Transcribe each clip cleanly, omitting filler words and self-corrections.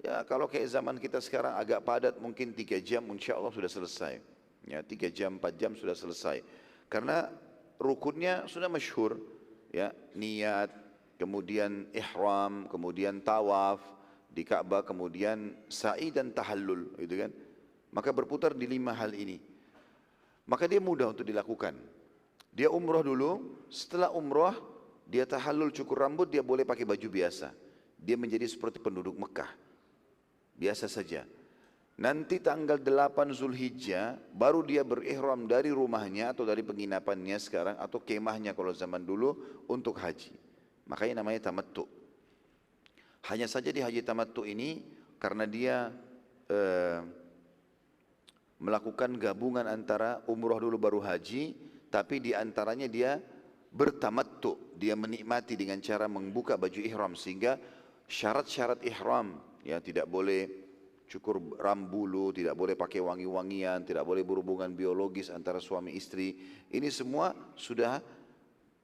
Ya kalau kayak zaman kita sekarang agak padat mungkin 3 jam insya Allah sudah selesai. Ya 3 jam 4 jam sudah selesai. Karena rukunnya sudah masyhur. Ya niat, kemudian ihram, kemudian tawaf di Ka'bah, kemudian sa'i dan tahallul, gitu kan. Maka berputar di 5 hal ini. Maka dia mudah untuk dilakukan. Dia umroh dulu, setelah umroh dia tahallul cukur rambut, dia boleh pakai baju biasa. Dia menjadi seperti penduduk Mekah, biasa saja. Nanti tanggal 8 Zulhijjah baru dia berihram dari rumahnya atau dari penginapannya sekarang atau kemahnya kalau zaman dulu untuk haji. Makanya namanya tamattu. Hanya saja di haji tamattu ini karena dia melakukan gabungan antara umroh dulu baru haji, tapi di antaranya dia bertamattu, dia menikmati dengan cara membuka baju ihram sehingga syarat-syarat ihram ya tidak boleh cukur rambulu, tidak boleh pakai wangi-wangian, tidak boleh berhubungan biologis antara suami istri. Ini semua sudah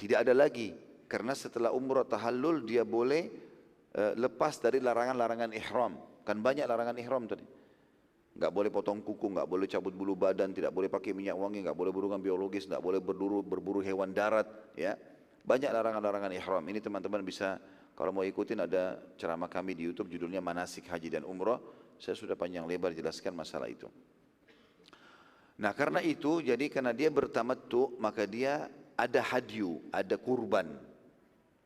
tidak ada lagi karena setelah umrah tahallul dia boleh lepas dari larangan-larangan ihram. Kan banyak larangan ihram tadi. Enggak boleh potong kuku, enggak boleh cabut bulu badan, tidak boleh pakai minyak wangi, enggak boleh berhubungan biologis, enggak boleh berburu hewan darat, ya. Banyak larangan-larangan ihram. Ini teman-teman bisa kalau mau ikutin ada ceramah kami di YouTube judulnya Manasik Haji dan Umrah. Saya sudah panjang lebar jelaskan masalah itu. Nah, karena itu jadi karena dia bertamattu maka dia ada hadyu, ada kurban.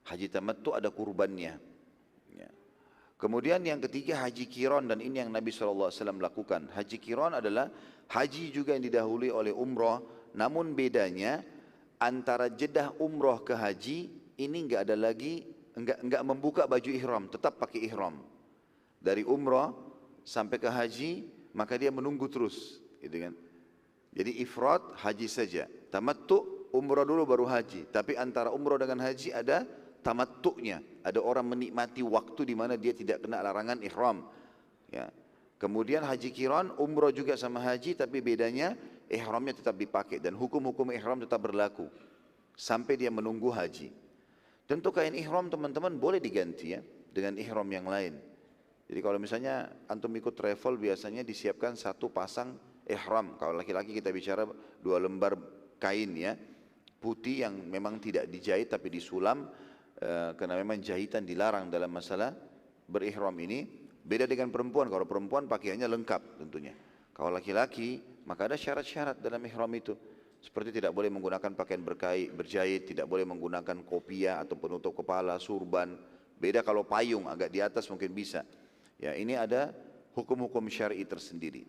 Haji tamattu ada kurbannya. Ya. Kemudian yang ketiga haji kiron dan ini yang Nabi SAW lakukan. Haji kiron adalah haji juga yang didahului oleh umrah. Namun bedanya antara jedah umrah ke haji ini enggak ada lagi, enggak membuka baju ihram, tetap pakai ihram. Dari umrah sampai ke haji maka dia menunggu terus, gitu kan. Jadi ifrat haji saja, tamattu umrah dulu baru haji. Tapi antara umrah dengan haji ada tamattu'nya. Ada orang menikmati waktu di mana dia tidak kena larangan ihram. Ya. Kemudian haji kiran, umrah juga sama haji, tapi bedanya ihramnya tetap dipakai dan hukum-hukum ihram tetap berlaku sampai dia menunggu haji. Tentu kain ihram teman-teman boleh diganti ya dengan ihram yang lain. Jadi kalau misalnya antum ikut travel biasanya disiapkan satu pasang ihram. Kalau laki-laki kita bicara 2 lembar kain ya putih yang memang tidak dijahit tapi disulam. Karena memang jahitan dilarang dalam masalah berihram ini. Beda dengan perempuan, kalau perempuan pakaiannya lengkap tentunya. Kalau laki-laki maka ada syarat-syarat dalam ihram itu. Seperti tidak boleh menggunakan pakaian berjahit, tidak boleh menggunakan kopiah atau penutup kepala, surban. Beda kalau payung agak di atas mungkin bisa. Ya ini ada hukum-hukum syar'i tersendiri.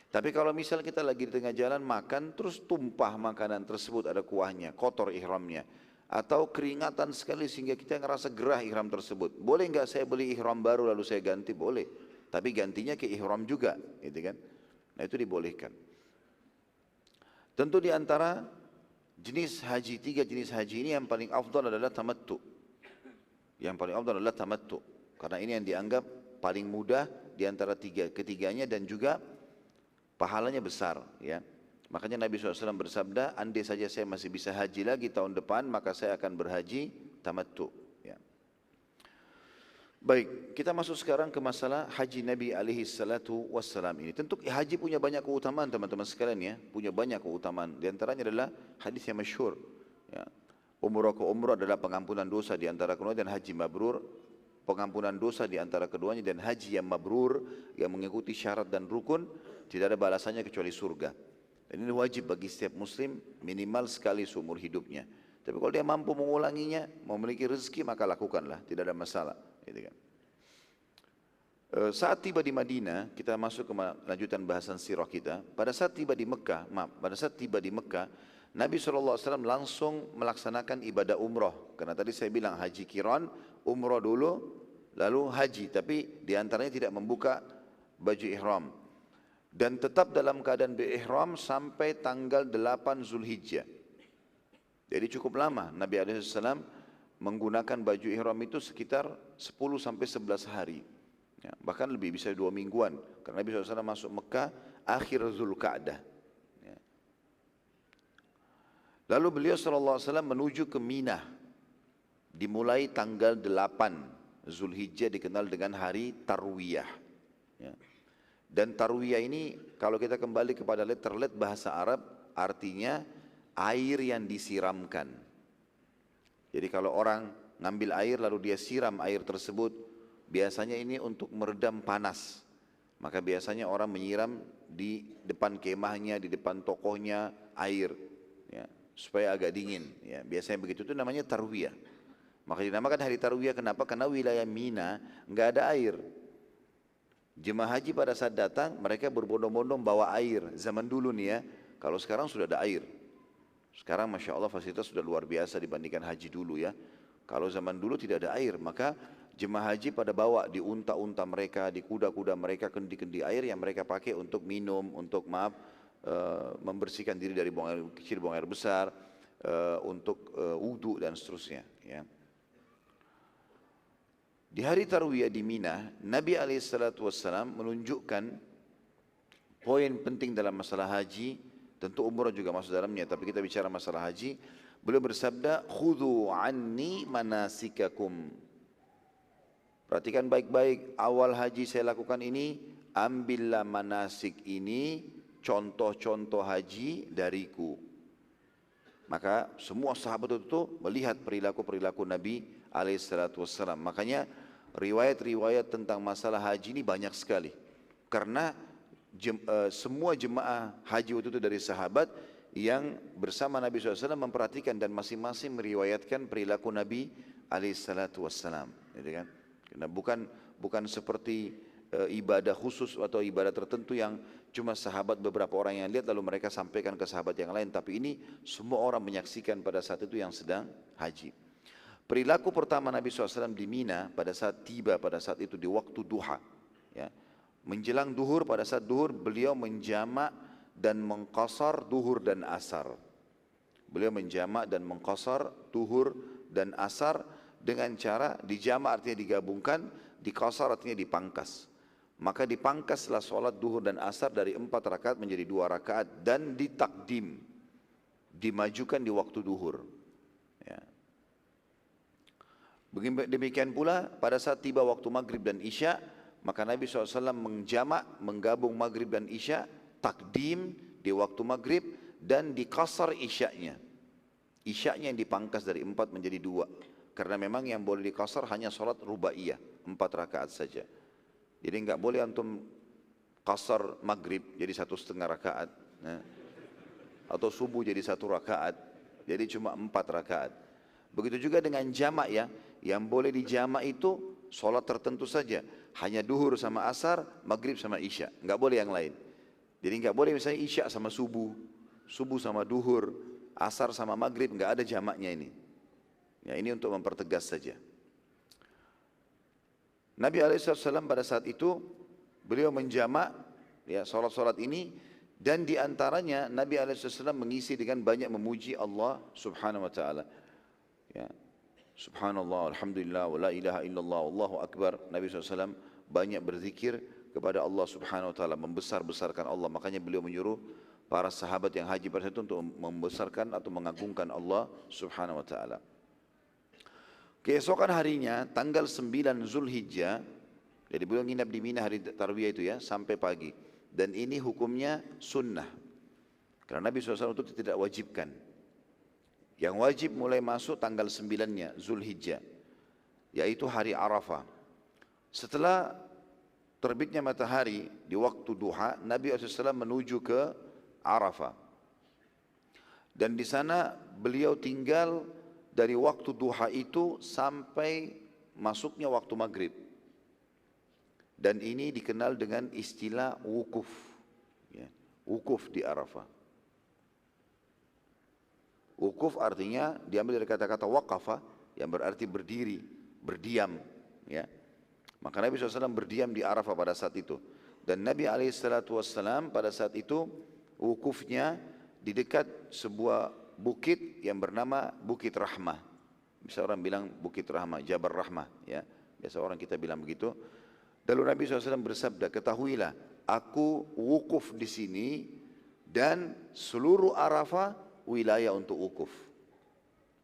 Tapi kalau misal kita lagi di tengah jalan makan terus tumpah makanan tersebut ada kuahnya, kotor ihramnya. Atau keringatan sekali sehingga kita ngerasa gerah ihram tersebut. Boleh enggak saya beli ihram baru lalu saya ganti? Boleh. Tapi gantinya ke ihram juga, gitu kan? Nah itu dibolehkan. Tentu di antara jenis haji, 3 jenis haji ini yang paling afdal adalah tamattu. Yang paling afdal adalah tamattu. Karena ini yang dianggap paling mudah di antara ketiganya dan juga pahalanya besar, ya. Makanya Nabi SAW bersabda, andai saja saya masih bisa haji lagi tahun depan, maka saya akan berhaji tamattu. Ya. Baik, kita masuk sekarang ke masalah haji Nabi SAW ini. Tentu haji punya banyak keutamaan teman-teman sekalian ya, punya banyak keutamaan. Di antaranya adalah hadis yang masyhur. Ya. Umrah ke umrah adalah pengampunan dosa di antara keduanya dan haji mabrur. Pengampunan dosa di antara keduanya dan haji yang mabrur yang mengikuti syarat dan rukun tidak ada balasannya kecuali surga. Dan ini wajib bagi setiap muslim minimal sekali seumur hidupnya. Tapi kalau dia mampu mengulanginya, memiliki rezeki maka lakukanlah, tidak ada masalah. Gitu kan. Saat tiba di Madinah, kita masuk ke lanjutan bahasan sirah kita. Pada saat tiba di Mekah, Nabi SAW langsung melaksanakan ibadah umrah. Karena tadi saya bilang haji kiran, umrah dulu, lalu haji. Tapi diantaranya tidak membuka baju ihram. Dan tetap dalam keadaan berihram sampai tanggal 8 Zulhijjah. Jadi cukup lama Nabi SAW menggunakan baju ihram itu sekitar 10 sampai 11 hari. Ya, bahkan lebih bisa 2 mingguan. Karena Nabi SAW masuk Mekah akhir Zulqa'dah. Ya. Lalu beliau SAW menuju ke Mina. Dimulai tanggal 8 Zulhijjah dikenal dengan hari Tarwiyah. Ya. Dan tarwiyah ini kalau kita kembali kepada letterlet bahasa Arab artinya air yang disiramkan. Jadi kalau orang ngambil air lalu dia siram air tersebut, biasanya ini untuk meredam panas. Maka biasanya orang menyiram di depan kemahnya, di depan tokohnya air, ya, supaya agak dingin. Ya, biasanya begitu, itu namanya tarwiyah. Maka dinamakan hari tarwiyah kenapa? Karena wilayah Mina nggak ada air. Jemaah haji pada saat datang mereka berbondong-bondong bawa air. Zaman dulu nih ya, kalau sekarang sudah ada air. Sekarang Masya Allah fasilitas sudah luar biasa dibandingkan haji dulu ya. Kalau zaman dulu tidak ada air, maka jemaah haji pada bawa di unta-unta mereka, di kuda-kuda mereka, kendi-kendi air yang mereka pakai untuk minum, untuk membersihkan diri dari buang air kecil, buang air besar, untuk wudu dan seterusnya. Ya. Di hari Tarwiyah di Mina, Nabi SAW menunjukkan poin penting dalam masalah haji, tentu umrah juga masuk dalamnya, tapi kita bicara masalah haji. Beliau bersabda, "Khudhu anni manasikakum." Perhatikan baik-baik, awal haji saya lakukan ini, ambillah manasik ini, contoh-contoh haji dariku. Maka semua sahabat itu melihat perilaku-perilaku Nabi SAW. Makanya riwayat-riwayat tentang masalah haji ini banyak sekali. Karena semua jemaah haji waktu itu dari sahabat yang bersama Nabi SAW memperhatikan dan masing-masing meriwayatkan perilaku Nabi SAW. Gitu kan? Karena bukan seperti ibadah khusus atau ibadah tertentu yang cuma sahabat beberapa orang yang lihat lalu mereka sampaikan ke sahabat yang lain. Tapi ini semua orang menyaksikan pada saat itu yang sedang haji. Perilaku pertama Nabi SAW di Mina pada saat tiba pada saat itu di waktu duha. Ya. Menjelang duhur, pada saat duhur beliau menjamak dan mengqasar duhur dan asar. Beliau menjamak dan mengqasar duhur dan asar dengan cara dijamak artinya digabungkan, diqasar artinya dipangkas. Maka dipangkaslah sholat duhur dan asar dari 4 rakaat menjadi 2 rakaat dan ditakdim, dimajukan di waktu duhur. Ya. Demikian pula pada saat tiba waktu maghrib dan isya, maka Nabi SAW menjamak, menggabung maghrib dan isya, takdim di waktu maghrib dan diqasar isyanya. Isyanya yang dipangkas dari 4 menjadi 2. Karena memang yang boleh diqasar hanya sholat rubaiyah, 4 rakaat saja. Jadi enggak boleh antum qasar maghrib jadi 1,5 rakaat. Nah. Atau subuh jadi 1 rakaat. Jadi cuma 4 rakaat. Begitu juga dengan jamak ya. Yang boleh dijamak itu sholat tertentu saja. Hanya duhur sama asar, maghrib sama isya. Enggak boleh yang lain. Jadi enggak boleh misalnya isya sama subuh. Subuh sama duhur. Asar sama maghrib. Enggak ada jamaknya ini. Ya, ini untuk mempertegas saja. Nabi SAW pada saat itu beliau menjamak ya, sholat-sholat ini. Dan diantaranya Nabi SAW mengisi dengan banyak memuji Allah Subhanahu Wa Taala. Ya. Subhanallah, Alhamdulillah, wa la ilaha illallah, Allahu Akbar. Nabi SAW banyak berzikir kepada Allah Subhanahu Wa Taala, membesar-besarkan Allah. Makanya beliau menyuruh para sahabat yang haji pada saat itu untuk membesarkan atau mengagungkan Allah Subhanahu Wa Taala. Keesokan harinya, tanggal 9 Zulhijjah, jadi beliau nginap di Mina hari Tarwiyah itu ya, sampai pagi. Dan ini hukumnya sunnah. Karena Nabi SAW itu tidak wajibkan. Yang wajib mulai masuk tanggal 9-nya Zulhijjah, yaitu hari Arafah. Setelah terbitnya matahari di waktu duha, Nabi SAW menuju ke Arafah. Dan di sana beliau tinggal dari waktu duha itu sampai masuknya waktu maghrib. Dan ini dikenal dengan istilah wukuf. Ya, wukuf di Arafah. Wukuf artinya diambil dari kata-kata waqafa yang berarti berdiri, berdiam. Ya. Maka Nabi SAW berdiam di Arafah pada saat itu. Dan Nabi SAW pada saat itu wukufnya di dekat sebuah bukit yang bernama Bukit Rahmah. Bisa orang bilang Bukit Rahmah, Jabal Rahmah. Ya. Biasa orang kita bilang begitu. Lalu Nabi SAW bersabda, ketahuilah, aku wukuf di sini dan seluruh Arafah wilayah untuk wukuf.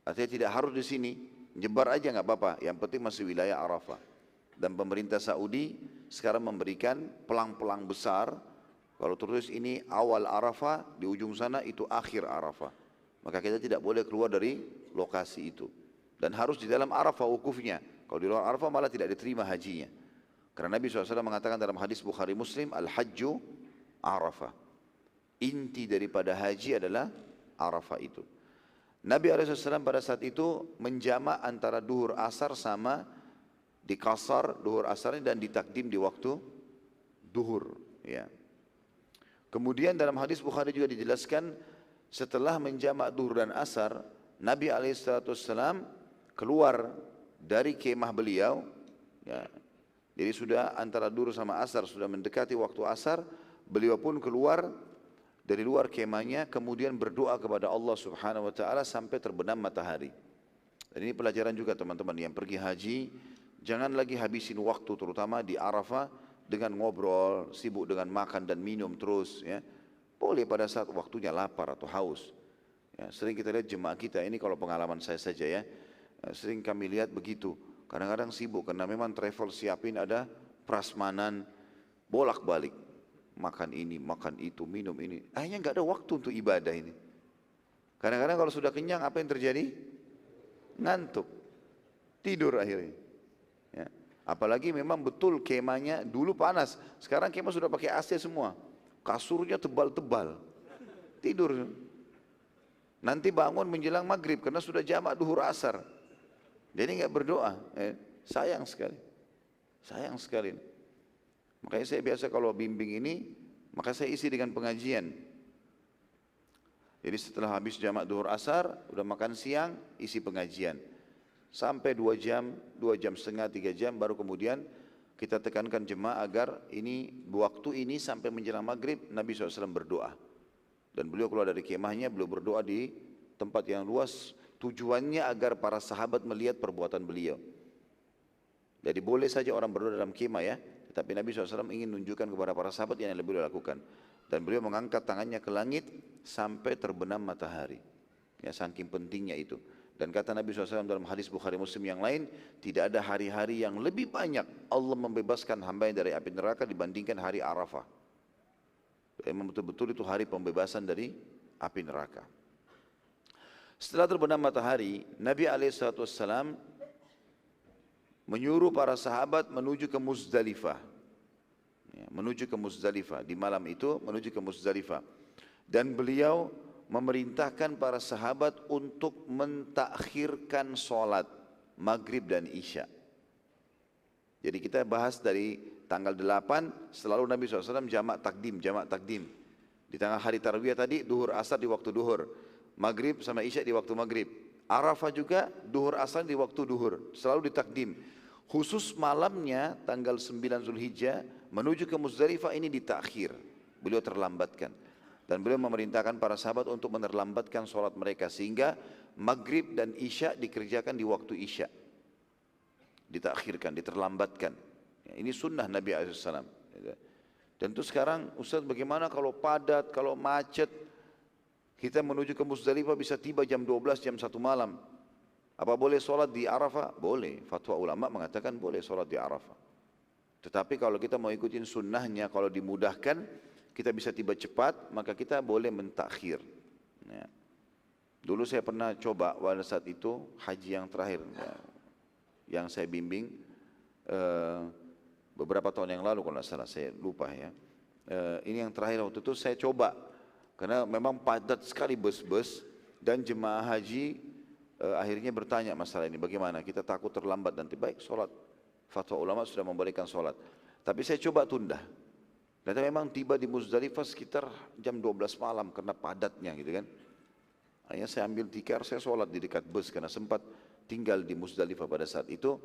Artinya tidak harus di sini, nyebar aja nggak apa-apa. Yang penting masih wilayah Arafah. Dan pemerintah Saudi sekarang memberikan pelang-pelang besar. Kalau terus ini awal Arafah, di ujung sana itu akhir Arafah. Maka kita tidak boleh keluar dari lokasi itu. Dan harus di dalam Arafah wukufnya. Kalau di luar Arafah malah tidak diterima hajinya. Karena Nabi SAW mengatakan dalam hadis Bukhari Muslim, Al-Hajju Arafah. Inti daripada haji adalah Arafah itu. Nabi SAW pada saat itu menjamak antara duhur asar sama di kasar duhur asarnya dan ditakdim di waktu duhur. Ya. Kemudian dalam hadis Bukhari juga dijelaskan setelah menjamak duhur dan asar, Nabi SAW keluar dari kemah beliau. Ya. Jadi sudah antara duhur sama asar, sudah mendekati waktu asar, beliau pun keluar dari luar kemahnya, kemudian berdoa kepada Allah Subhanahu wa taala sampai terbenam matahari. Dan ini pelajaran juga teman-teman yang pergi haji, jangan lagi habisin waktu terutama di Arafah dengan ngobrol, sibuk dengan makan dan minum terus ya. Boleh pada saat waktunya lapar atau haus. Ya, sering kita lihat jemaah kita ini, kalau pengalaman saya saja ya, sering kami lihat begitu. Kadang-kadang sibuk karena memang travel siapin ada prasmanan bolak-balik. Makan ini, makan itu, minum ini. Akhirnya nggak ada waktu untuk ibadah ini. Kadang-kadang kalau sudah kenyang apa yang terjadi? Ngantuk. Tidur akhirnya. Ya. Apalagi memang betul kemahnya dulu panas. Sekarang kemah sudah pakai AC semua. Kasurnya tebal-tebal. Tidur. Nanti bangun menjelang maghrib karena sudah jamak duhur asar. Jadi nggak berdoa. Sayang sekali. Sayang sekali. Makanya saya biasa kalau bimbing ini, maka saya isi dengan pengajian. Jadi setelah habis jamak duhur asar, udah makan siang, isi pengajian. Sampai 2 jam, 2,5 jam, 3 jam, baru kemudian kita tekankan jemaah agar ini, waktu ini sampai menjelang maghrib, Nabi SAW berdoa. Dan beliau keluar dari kemahnya, beliau berdoa di tempat yang luas, tujuannya agar para sahabat melihat perbuatan beliau. Jadi boleh saja orang berdoa dalam kemah ya, tetapi Nabi SAW ingin menunjukkan kepada para sahabat yang lebih beliau lakukan. Dan beliau mengangkat tangannya ke langit sampai terbenam matahari. Ya, saking pentingnya itu. Dan kata Nabi SAW dalam hadis Bukhari Muslim yang lain, tidak ada hari-hari yang lebih banyak Allah membebaskan hamba dari api neraka dibandingkan hari Arafah. Memang betul-betul itu hari pembebasan dari api neraka. Setelah terbenam matahari, Nabi SAW menyuruh para sahabat menuju ke Muzdalifah. Ya, menuju ke Muzdalifah. Di malam itu menuju ke Muzdalifah. Dan beliau memerintahkan para sahabat untuk mentakhirkan sholat maghrib dan isya. Jadi kita bahas dari tanggal 8, selalu Nabi SAW jamak takdim. Di tanggal hari Tarwiyah tadi, duhur asar di waktu duhur. Maghrib sama isya di waktu maghrib. Arafah juga duhur asar di waktu duhur. Selalu ditakdim. Khusus malamnya tanggal 9 Zulhijjah menuju ke Muzdalifah ini ditakhir. Beliau terlambatkan. Dan beliau memerintahkan para sahabat untuk menerlambatkan sholat mereka. Sehingga maghrib dan isya dikerjakan di waktu isya. Ditakhirkan, diterlambatkan. Ya, ini sunnah Nabi SAW. Dan itu sekarang Ustaz bagaimana kalau padat, kalau macet. Kita menuju ke Muzdalifah bisa tiba jam 12, jam 1 malam. Apa boleh sholat di Arafah? Boleh. Fatwa ulama mengatakan boleh sholat di Arafah. Tetapi kalau kita mau ikutin sunnahnya, kalau dimudahkan, kita bisa tiba cepat, maka kita boleh mentakhir. Ya. Dulu saya pernah coba pada saat itu, haji yang terakhir, ya, yang saya bimbing, beberapa tahun yang lalu kalau tidak salah, saya lupa ya. Ini yang terakhir waktu itu saya coba, karena memang padat sekali bus-bus, dan jemaah haji akhirnya bertanya masalah ini, bagaimana kita takut terlambat nanti. Baik, sholat. Fatwa ulama sudah membolehkan sholat. Tapi saya coba tunda. Dan memang tiba di Muzdalifah sekitar jam 12 malam karena padatnya gitu kan. Akhirnya saya ambil tikar, saya sholat di dekat bus karena sempat tinggal di Muzdalifah pada saat itu.